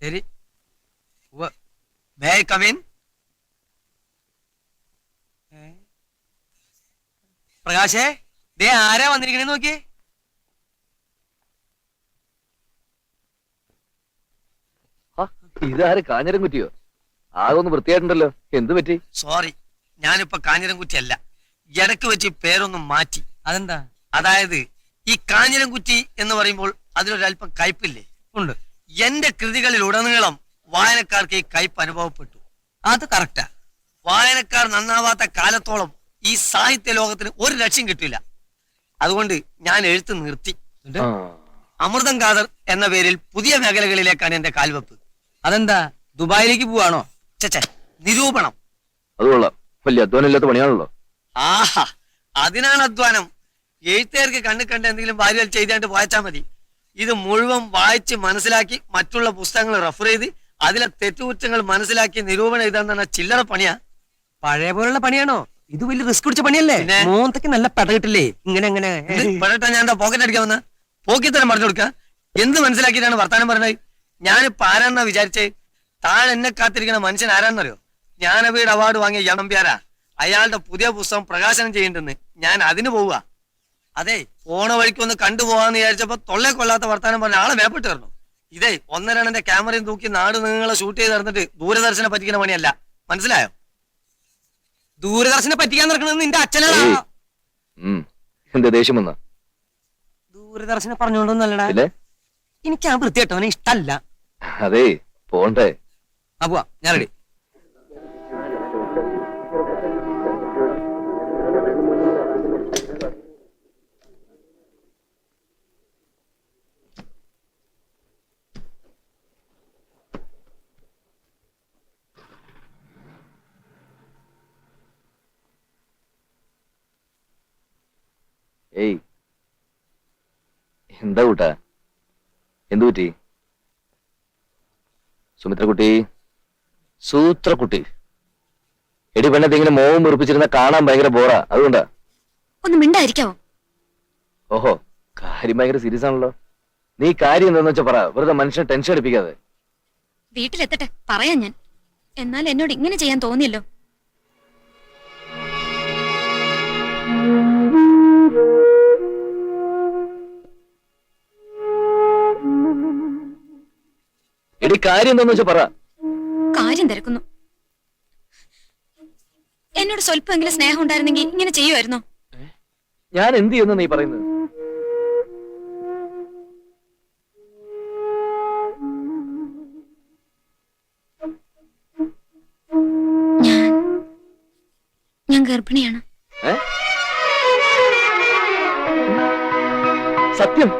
ശരി. May I come in? പ്രകാശേ, ദേ ആരാ വന്നിരിക്കണേന്ന് നോക്കിയേ. ഇതാര് കാഞ്ഞിരം കുറ്റിയോ? ആകെ ഒന്ന് വൃത്തിയായിട്ടുണ്ടല്ലോ, എന്ത് പറ്റി? സോറി, ഞാനിപ്പോ കാഞ്ഞിരംകുറ്റിയല്ല. ഇടക്ക് വെച്ച് പേരൊന്നും മാറ്റി. അതെന്താ? അതായത് ഈ കാഞ്ഞിരംകുറ്റി എന്ന് പറയുമ്പോൾ അതിലൊരല്പം കയ്പില്ലേ? ഉണ്ട്. എന്റെ കൃതികളിൽ ഉടനീളം വായനക്കാർക്ക് ഈ കയ്പ് അനുഭവപ്പെട്ടു. അത് കറക്റ്റാ. വായനക്കാർ നന്നാവാത്ത കാലത്തോളം ഈ സാഹിത്യ ലോകത്തിന് ഒരു ലക്ഷ്യം കിട്ടില്ല. അതുകൊണ്ട് ഞാൻ എഴുത്ത് നിർത്തി. അമൃതം ഖാദർ എന്ന പേരിൽ പുതിയ മേഖലകളിലേക്കാണ് എന്റെ കാൽവെപ്പ്. അതെന്താ, ദുബായിലേക്ക് പോവാണോ? ചേ, നിരൂപണം. അത് കൊള്ളാം, വലിയ അധ്വാനം ഇല്ലാത്ത പണിയാണല്ലോ. ആഹാ, അതിനാണ് അധ്വാനം. എഴുത്തുകാർക്ക് കണ്ണു കണ്ട് എന്തെങ്കിലും വാരികൾ ചെയ്താണ്ട് വായിച്ചാൽ മതി. ഇത് മുഴുവൻ വായിച്ച് മനസ്സിലാക്കി മറ്റുള്ള പുസ്തകങ്ങൾ റെഫർ ചെയ്ത് അതിലെ തെറ്റുകുറ്റങ്ങൾ മനസ്സിലാക്കി നിരൂപണം എഴുതാൻ ചില്ലറ പണിയാ. പഴയ പോലുള്ള പണിയാണോ? ഇത് വലിയ റിസ്ക് പിടിച്ച പണിയല്ലേ? മൂന്നത്തേക്ക് നല്ല പെട കിട്ടില്ലേ? ഇങ്ങനെ പെടട്ടാ ഞാൻ എന്താ പോക്കറ്റ് അടിക്കാൻ വന്ന? പോക്കിത്തരം പറഞ്ഞു കൊടുക്ക. എന്ത് മനസ്സിലാക്കിയിട്ടാണ് വർത്താനം പറഞ്ഞത്? ഞാനിപ്പോ ആരാന്നാ വിചാരിച്ചേ? താഴെ എന്നെ കാത്തിരിക്കുന്ന മനുഷ്യൻ ആരാന്നറിയോ? ജ്ഞാനപീഠ അവാർഡ് വാങ്ങിയ യണമ്പ്യാരാ. അയാളുടെ പുതിയ പുസ്തകം പ്രകാശനം ചെയ്യേണ്ടെന്ന് ഞാൻ അതിന് പോവുക. അതെ, പോണ വഴിക്കൊന്ന് കണ്ടുപോകാന്ന് വിചാരിച്ചപ്പോ തൊള്ളെ കൊള്ളാത്ത വർത്താനം പറഞ്ഞ ആളെ മേപ്പിട്ട് തരണം. ഇതേ ഒന്നരണ്ടെ ക്യാമറയും തൂക്കി നാട് നീങ്ങളെ ഷൂട്ട് ചെയ്ത് നടന്നിട്ട് ദൂരദർശനെ പറ്റിക്കുന്ന പണിയല്ല. മനസ്സിലായോ? ദൂരദർശനെ പറ്റിക്കാൻ നടക്കണത് നിന്റെ അച്ഛനാ. എന്താ ദേഷ്യം വന്ന? ദൂരദർശനെ പറഞ്ഞോണ്ടൊന്നല്ലടാ, എനിക്ക് ആ വൃത്തിയായിട്ടവനെ ഇഷ്ടല്ല. അതെ, പോണ്ടേ? ആ പോവാ, ഞാൻ റെഡി. ഏയ്, എന്താ കൂട്ടാ? എന്തു പറ്റി? സുമിത്രക്കുട്ടി, സൂത്രക്കുട്ടി, എടി പെണ്ണത്തെ ഇങ്ങനെ മോവും വെറുപ്പിച്ചിരുന്ന കാണാൻ ഭയങ്കര ബോറാ, അതുകൊണ്ടാ. ഒന്ന് മിണ്ടായിരിക്കാവോ? ഓഹോ, കാര്യം ഭയങ്കര സീരിയസ് ആണല്ലോ. നീ കാര്യം എന്താന്ന് വെച്ചാ പറ, വെറുതെ മനുഷ്യനെ ടെൻഷൻ അടിപ്പിക്കാതെ. വീട്ടിലെത്തട്ടെ പറയാം ഞാൻ. എന്നാൽ എന്നോട് ഇങ്ങനെ ചെയ്യാൻ തോന്നിയല്ലോ. എടി കാര്യം എന്താന്ന് വെച്ചാ പറ. കാര്യം തിരക്കുന്നു. എന്നോട് സ്വല്പമെങ്കിലും സ്നേഹം ഉണ്ടായിരുന്നെങ്കിൽ ഇങ്ങനെ ചെയ്യുമായിരുന്നോ? ഞാൻ എന്ത് ചെയ്യുന്നു നീ പറയുന്നത്? ഞാൻ ഗർഭിണിയാണ്. സത്യം?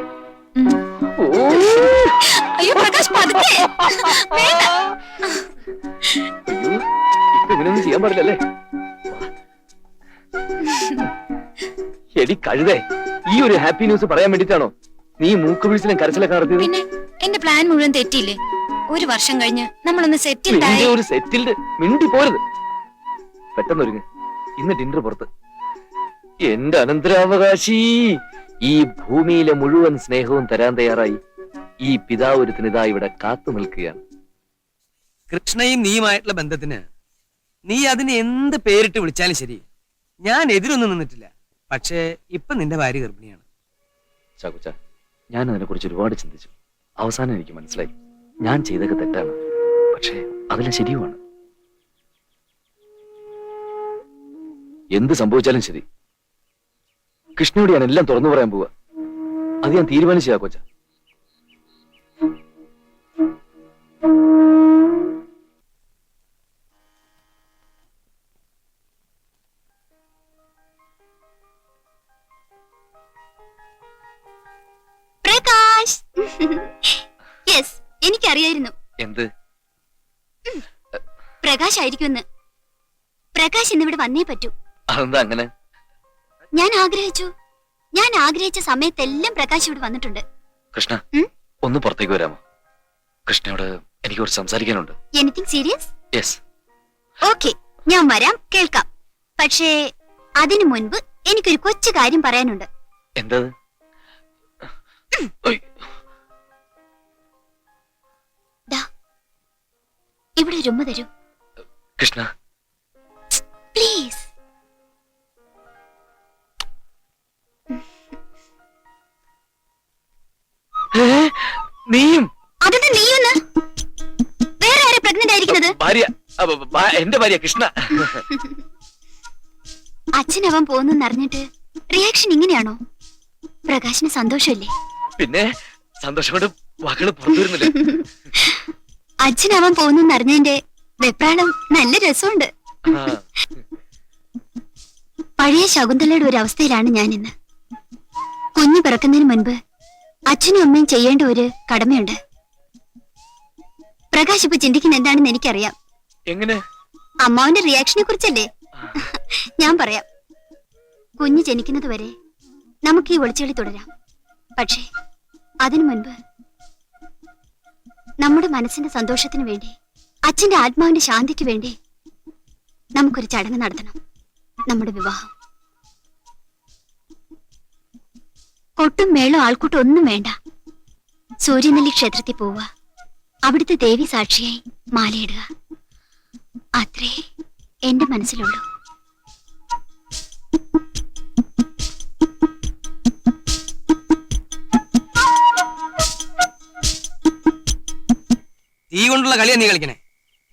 അയ്യോ പ്രകാശ്, പതുക്കെ. ഇങ്ങനെയൊന്നും ചെയ്യാൻ പാടില്ലല്ലേ? എടി കഴുതേ, ഈ ഒരു ഹാപ്പി ന്യൂസ് പറയാൻ വേണ്ടിട്ടാണോ നീ മൂക്കുപിഴിച്ചിലും കരച്ചിലൊക്കെ നടത്തിയത്? പിന്നെ എന്റെ പ്ലാൻ മുഴുവൻ തെറ്റിയില്ലേ? ഒരു വർഷം കഴിഞ്ഞ് നമ്മളൊന്ന് സെറ്റിൽഡ് ആയി. ഒരു സെറ്റിൽഡ് മിണ്ടി പോരുത്. പെട്ടെന്ന് ഒരുങ്ങ്, ഇന്ന് ഡിന്നർ പുറത്ത്. എന്റെ അനന്തരാവകാശി, ഈ ഭൂമിയിലെ മുഴുവൻ സ്നേഹവും തരാൻ തയ്യാറായി ഈ പിതാവുരത്തിന് ഇതാ ഇവിടെ കാത്തു നിൽക്കുകയാണ്. കൃഷ്ണയും നീയുമായിട്ടുള്ള ബന്ധത്തിന് നീ അതിന് എന്ത് പേരിട്ട് വിളിച്ചാലും ശരി, ഞാൻ എതിരൊന്നും നിന്നിട്ടില്ല. പക്ഷേ ഇപ്പൊ നിന്റെ ഭാര്യ ഗർഭിണിയാണ്. ചാക്കുച്ച, ഞാൻ അതിനെ കുറിച്ച് ഒരുപാട് ചിന്തിച്ചു. അവസാനം എനിക്ക് മനസ്സിലായി, ഞാൻ ചെയ്തൊക്കെ തെറ്റാണ്, പക്ഷേ അതിലെ ശരിയുമാണ്. എന്ത് സംഭവിച്ചാലും ശരി, കൃഷ്ണയോട് ഞാൻ എല്ലാം തുറന്നു പറയാൻ പോവാ. അത് ഞാൻ തീരുമാനിച്ചു ചാക്കോച്ച. പ്രകാശ്, യെസ്, എനിക്കറിയായിരുന്നു. എന്ത്? പ്രകാശ് ആയിരിക്കുമെന്ന്. പ്രകാശ് ഇന്നിവിടെ വന്നേ പറ്റൂ. അതെന്താ അങ്ങനെ? ഞാൻ ആഗ്രഹിച്ച സമയത്തെല്ലാം പ്രകാശ് ഇവിടെ വന്നിട്ടുണ്ട്. കൃഷ്ണ, ഒന്ന് പുറത്തേക്ക് വരാമോ? കൃഷ്ണയോട് എനിക്ക് കുറച്ച് സംസാരിക്കാനുണ്ട്. Anything serious? യെസ്. ഓക്കെ, ഞാൻ വരാം, കേൾക്കാം. പക്ഷേ അതിനു മുൻപ് എനിക്കൊരു കൊച്ചു കാര്യം പറയാനുണ്ട്. എന്തത്? ഇവിടെ ഒരു ഉമ്മ തരൂ കൃഷ്ണ, പ്ലീസ്. നീയും അതെന്താ നീയൊന്ന്? വേറെ ആരെ പ്രഗ്നന്റ് ആയിരിക്കുന്നത്? ഭാര്യ, എന്റെ ഭാര്യ കൃഷ്ണ. അച്ഛനവൻ പോകുന്നറിഞ്ഞിട്ട് റിയാക്ഷൻ ഇങ്ങനെയാണോ? പ്രകാശിന് സന്തോഷമില്ലേ? പിന്നെ സന്തോഷം കൊണ്ട് വാക്കുകൾ പുറത്തു വരുന്നില്ല. അച്ഛനവൻ പോകുന്നറിഞ്ഞതിന്റെ വെപ്രാളം നല്ല രസമുണ്ട്. പഴയ ശകുന്തളയുടെ ഒരു അവസ്ഥയിലാണ് ഞാൻ ഇന്ന്. കുഞ്ഞു പിറക്കുന്നതിന് മുൻപ് അച്ഛനും അമ്മയും ചെയ്യേണ്ട ഒരു കടമയുണ്ട്. പ്രകാശ് ഇപ്പൊ ചിന്തിക്കുന്ന എന്താണെന്ന് എനിക്കറിയാം. എങ്ങനെ? അമ്മാവന്റെ റിയാക്ഷനെ കുറിച്ചല്ലേ? ഞാൻ പറയാം. കുഞ്ഞ് ജനിക്കുന്നത് വരെ നമുക്ക് ഈ ഒളിച്ചുകളി തുടരാം. പക്ഷേ അതിനു മുൻപ് നമ്മുടെ മനസ്സിന്റെ സന്തോഷത്തിന് വേണ്ടി, അച്ഛന്റെ ആത്മാവിന്റെ ശാന്തിക്ക് വേണ്ടി നമുക്കൊരു ചടങ്ങ് നടത്തണം. നമ്മുടെ വിവാഹം. കൊട്ടും മേളും ആൾക്കൂട്ടും ഒന്നും വേണ്ട. സൂര്യനെല്ലി ക്ഷേത്രത്തിൽ പോവുക, അവിടുത്തെ ദേവി സാക്ഷിയായി മാലയിടുക. അത്രേ എന്റെ മനസ്സിലുള്ളൂ. തീ കൊണ്ടുള്ള കളിയാ നീ കളിക്കണേ.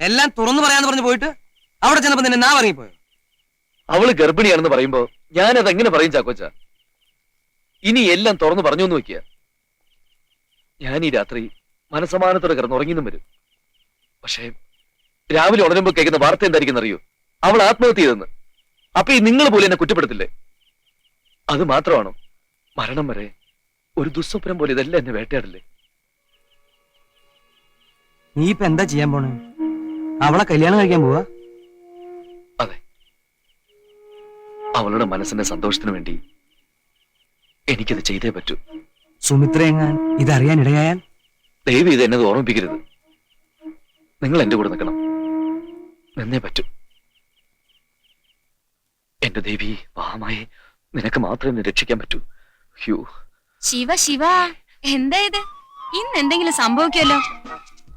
എല്ലാം തുറന്നു പറയാന്ന് പറഞ്ഞു പോയിട്ട് അവിടെ ചെന്നപ്പോ നിന്നെ നാ ഇറങ്ങിപ്പോയോ? അവള് ഗർഭിണിയാണെന്ന് പറയുമ്പോ ഞാനത് എങ്ങനെ പറയും ചാക്കോച്ച? ഇനി എല്ലാം തുറന്നു പറഞ്ഞു എന്ന് വെക്കുക. ഞാൻ ഈ രാത്രി മനസമാനത്തോടെ കിടന്നുറങ്ങിന്നും വരും. പക്ഷേ രാവിലെ ഉണരുമ്പോ കേൾക്കുന്ന വാർത്ത എന്തായിരിക്കും അറിയോ? അവൾ ആത്മഹത്യ ചെയ്തെന്ന്. അപ്പൊ ഈ നിങ്ങൾ പോലും എന്നെ കുറ്റപ്പെടുത്തില്ലേ? അത് മാത്രമാണോ? മരണം വരെ ഒരു ദുസ്വപ്നം പോലെ ഇതെല്ലാം എന്നെ വേട്ടയാടില്ലേ? നീ ഇപ്പൊ എന്താ ചെയ്യാൻ പോണേ? അവളെ കല്യാണം കഴിക്കാൻ പോവാ? അതെ, അവളുടെ മനസ്സിന്റെ സന്തോഷത്തിന് വേണ്ടി എനിക്കത് ചെയ്തേ പറ്റൂ. സുമിത്ര എങ്ങാൻ ഇതറിയാൻ ഇടയായാൽ? ദയവ് ഇത് എന്നെ ഓർമ്മിപ്പിക്കരുത്. നിങ്ങൾ എന്റെ കൂടെ നിൽക്കണം. നിന്നേ പറ്റൂ. എന്റെ ദേവി മഹാമായി, നിനക്ക് മാത്രമേ എന്നെ രക്ഷിക്കാൻ പറ്റൂ. ഹ്യൂ. ശിവ ശിവ, എന്താ ഇത്? ഇന്ന് എന്തെങ്കിലും സംഭവിക്കുമല്ലോ.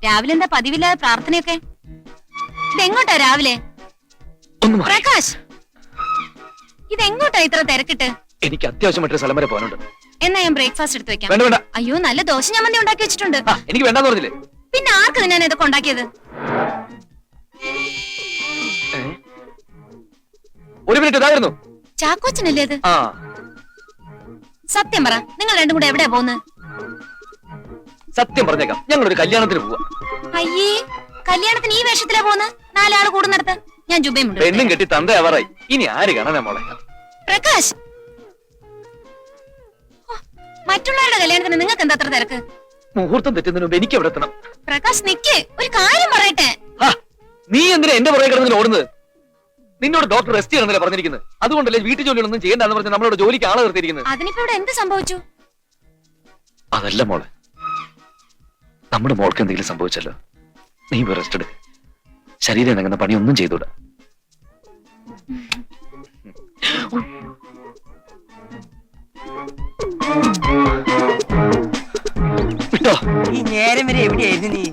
രാവിലെ എന്താ പതിവില്ലാതെ പ്രാർത്ഥനയൊക്കെ? ഇതെങ്ങോട്ടാ രാവിലെ? ഒന്ന് മാറി. പ്രകാശ്, ഇതെങ്ങോട്ടാ ഇത്ര തിരക്കിട്ട്? എനിക്ക് അത്യാവശ്യം മറ്റൊരു സ്ഥലം വരെ പോകാനുണ്ട്. എന്നാ ഞാൻ ബ്രേക്ക്ഫാസ്റ്റ് എടുത്ത് വെക്കാം. വേണ്ട വേണ്ട. അയ്യോ, നല്ല ദോശ ചമ്മന്തി ഉണ്ടാക്കി വെച്ചിട്ടുണ്ട്. എനിക്ക് വേണ്ടാന്ന് പറഞ്ഞില്ലേ? പിന്നെ ആർക്ക് തിന്നാൻ ഇതൊക്കെ ഉണ്ടാക്കിയത്? ഒരു മിനിറ്റ് ഇതായിരുന്നു. ചാക്കോച്ചനല്ലേ ഇത്? ആ, സത്യം പറ, നിങ്ങൾ രണ്ടും കൂടെ എവിടെയാ പോകുന്നത്? സത്യം പറഞ്ഞേക്കാം, ഞങ്ങളൊരു കല്യാണത്തിന് പോവാ. അയ്യേ, കല്യാണത്തിന് ഈ വേഷത്തിലാ പോകുന്നത്? നാലാള് കൂടുന്നിടത്ത് ഞാൻ ജുബയും പെണ്ണും കെട്ടി തന്തയാവാറായി. ഇനി ആര് കാണാനാ മോളെ? പ്രകാശ്, മറ്റുള്ളവരുടെ കല്യാണത്തിന് നിങ്ങൾക്ക് എന്താ അത്ര തിരക്ക്? മുഹൂർത്തം തെറ്റുന്നതിന് മുമ്പ് എനിക്ക് എവിടെ എത്തണം? പ്രകാശ് നിക്ക്, ഒരു കാര്യം പറയട്ടെ. നീ എന്തിനാ എന്റെ പുറകെ കിടന്നിട്ട് ഓടുന്നത്? നിന്നോട് ഡോക്ടർ റെസ്റ്റ് ചെയ്യണമെന്നല്ലേ പറഞ്ഞിരിക്കുന്നത്? അതുകൊണ്ടല്ലേ വീട്ടു ജോലികളൊന്നും ചെയ്യേണ്ടെന്ന് പറഞ്ഞ് നമ്മളോട് ജോലിക്ക് ആളെ നിർത്തിയിരിക്കുന്നത്? അതിനിപ്പോ ഇവിടെ എന്ത് സംഭവിച്ചു? അതല്ല മോളെ, നമ്മുടെ മോൾക്ക് എന്തെങ്കിലും സംഭവിച്ചല്ലോ. നീ റെസ്റ്റ് എടുക്ക. ശരീരം ഇണങ്ങുന്ന പണിയൊന്നും ചെയ്തൂടാ. വിട്ടോ? ഈ നേരം വരെ എവിടെയായിരുന്നു നീ?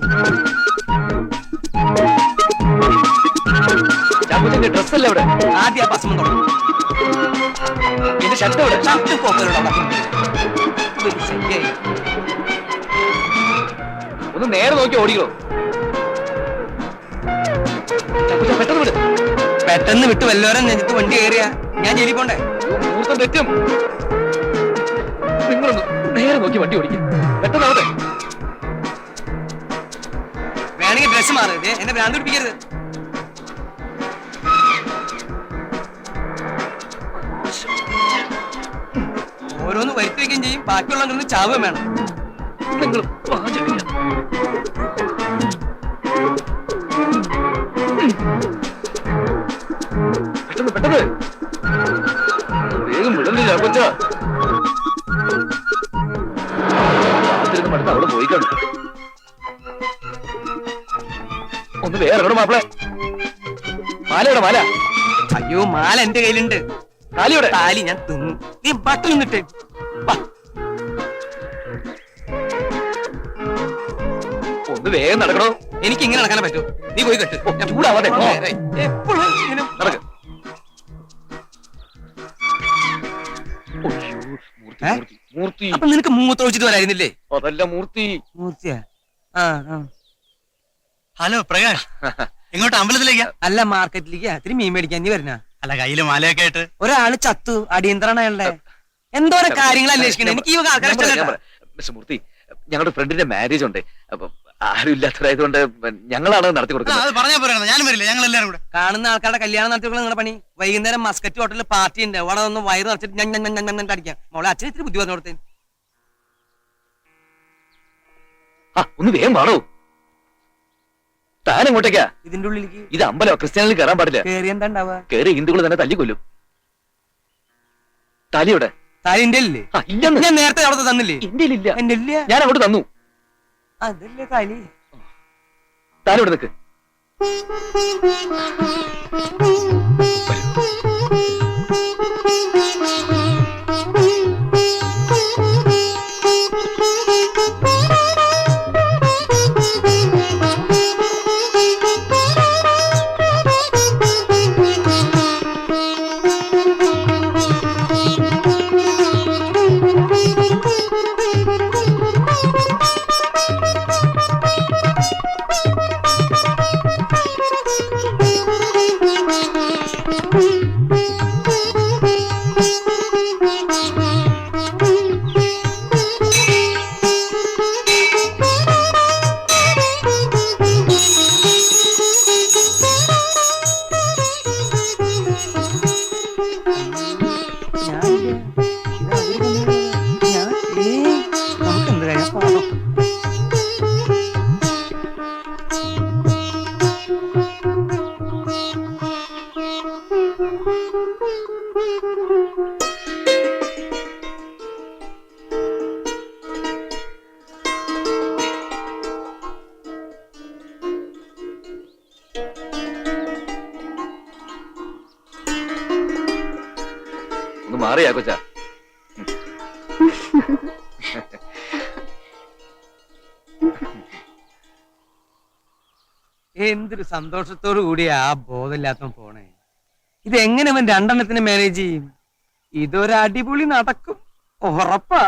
ചാക്കോച്ചന്റെ ഡ്രസ്സല്ലേ അവിടെ? ആദ്യം ആ ഭസ്മം തുടങ്ങും. എന്റെ ഷർട്ട് അവിടെ. ഷർട്ട് പോക്കലോടെ ഒന്ന് നേരെ നോക്കി ഓടിക്കോ. ചാക്കോച്ച പെട്ടെന്ന് വിട്. പെട്ടെന്ന് വിട്ട് വല്ലവരും നെഞ്ചത്ത് വണ്ടി കയറിയാ ഞാൻ ജയിലിൽ പോണ്ടേ? മുഹൂർത്തം തെറ്റും. നിങ്ങളൊന്ന് നേരെ നോക്കി വണ്ടി ഓടിക്കും. പെട്ടെന്നാവട്ടെ. വേണമെങ്കിൽ ഡ്രസ് മാറരുത്, എന്നെ ഭ്രാന്ത് പിടിപ്പിക്കരുത്. ഓരോന്ന് വരുത്തി വെക്കുകയും ചെയ്യും, ബാക്കിയുള്ളവരൊന്ന് ചാവുകയും വേണം. നിങ്ങൾ പാചകം പെട്ടെന്ന് പെട്ടെന്ന് വേഗം വിടല്ലേ ചാക്കോച്ച. അടുത്ത് അവിടെ പോയി കാണും. ഒന്ന് വേറെ എവിടെ മാപ്പിളെ? മാലയുടെ മാല. അയ്യോ, മാല എന്റെ കയ്യിലുണ്ട്. താലിയുടെ താലി ഞാൻ തിന്നു. നീ ബട്ടൺ നിന്നിട്ടേ. ഒന്ന് വേഗം നടക്കണോ? എനിക്ക് ഇങ്ങനെ നടക്കാനേ പറ്റൂ. നീ പോയി കെട്ട്. ഞാൻ ചൂടാവാതെ പോ. എപ്പോഴും ഇങ്ങനെ നടക്ക്. ഒയ്യോ, മൂർത്തി, ഏ? മൂർത്തി, മൂർത്തി. അപ്പൊ നിനക്ക് മൂത്രമൊഴിച്ചിട്ട് വരായിരുന്നില്ലേ? അതല്ല മൂർത്തി. മൂർത്തിയാ? ആ ആ. ഹലോ പ്രകാശ്, എങ്ങോട്ട് അമ്പലത്തിലേക്കാ? അല്ല, മാർക്കറ്റിലേക്ക് ഇത്തിരി മീൻ മേടിക്കാൻ നീ വരുന്ന. അല്ല, കയ്യില് മാലയൊക്കെ ആയിട്ട്. ഒരാള് ചത്തു, അടിയന്തരാണ് അയാളുടെ. എന്തോരം കാര്യങ്ങൾ അന്വേഷിക്കണേ. എനിക്ക് ഈ വക ആൾക്കാരെ ഞാൻ പറയാം, ഇഷ്ടമല്ല. മിസ്റ്റർ മൂർത്തി, ഞങ്ങളുടെ ഫ്രണ്ടിന്റെ മാരേജ് ഉണ്ട്. അപ്പൊ ആരും ഇല്ലാത്തതായതുകൊണ്ട് ഞങ്ങളാണ് നടത്തി ആ, കൊടുക്കുന്നത്. അത് പറഞ്ഞാ പോരാ, ഞാനും വരില്ല, ഞങ്ങൾ എല്ലാവരും കൂടെ. കാണുന്ന ആൾക്കാരുടെ കല്യാണം നടത്തിയുള്ള നിങ്ങളുടെ പണി. വൈകുന്നേരം മസ്കറ്റ് ഹോട്ടലിൽ പാർട്ടി ഉണ്ട്. അവിടെ ഒന്ന് വയറ് നിറച്ചിട്ട് ഞാൻ അടിക്കാം. മോളെ അച്ഛൻ ഇത്തിരി ബുദ്ധി പറഞ്ഞു കൊടുത്തേ. ആ, ഒന്ന് വേഗം വാണോ. താൻ എങ്ങോട്ടേക്കാ? ഇതിന്റെ ഉള്ളിലേക്ക് ഇത് അമ്പലം, ക്രിസ്ത്യാനികൾ കയറാൻ പാടില്ല. കേറി എന്താ ഉണ്ടാവുക? കയറി ഹിന്ദുക്കൾ തന്നെ തല്ലിക്കൊല്ലും. താലിയുടെ താലി എന്റെ അല്ലേ? ആ, ഇല്ലെന്ന്. ഞാൻ നേരത്തെ അവിടെ തന്നില്ലേ? എന്റെ ഇല്ല. എന്റെ ഇല്ല. ഞാൻ അങ്ങോട്ട് തന്നു. അതല്ലേ താലി. താലിവിടെ നിൽക്ക്. നമുക്ക് എന്ത് കാര്യം പോകണം. ഒന്ന് മാറിയാ കൊച്ചാ. എന്തൊരു സന്തോഷത്തോടു കൂടിയാ ആ ബോധമില്ലാത്തവൻ പോണേ. ഇതെങ്ങനെ അവൻ രണ്ടെണ്ണത്തിന് മാനേജ് ചെയ്യും? ഇതൊരു അടിപൊളി നടക്കും, ഉറപ്പാ.